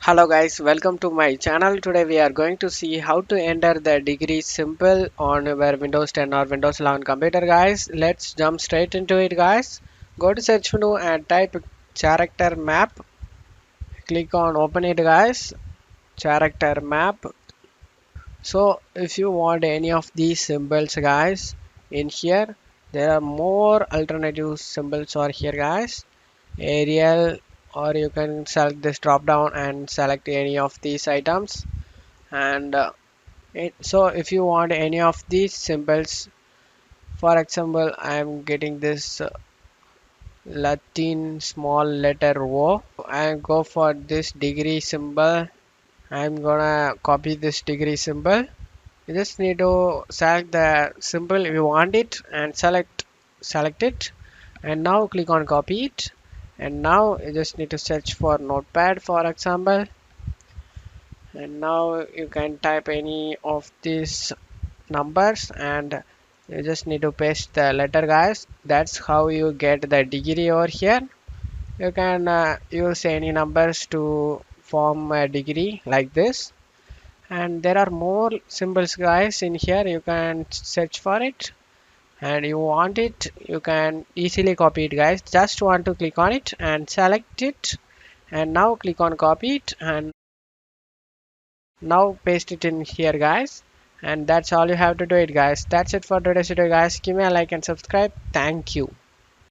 Hello guys, welcome to my channel. Today we are going to see how to enter the degree symbol on your Windows 10 or Windows 11 computer guys. Let's jump straight into it guys. Go to search menu and type character map. Click on open it guys. Character map. So if you want any of these symbols guys in here, there are more alternative symbols are here guys. Arial, or you can select this drop down and select any of these items. And so if you want any of these symbols, for example I'm getting this Latin small letter O. I go for this degree symbol. I'm gonna copy this degree symbol. You just need to select the symbol if you want it and select it, and now click on copy it. And now you just need to search for notepad for example, and now you can type any of these numbers and you just need to paste the letter guys. That's how you get the degree over here. You can use any numbers to form a degree like this, and there are more symbols guys in here. You can search for it, and you want it, you can easily copy it guys. Just want to click on it and select it, and now click on copy it, and now paste it in here guys. And that's all you have to do it guys. That's it for today's video guys. Give me a like and subscribe. Thank you.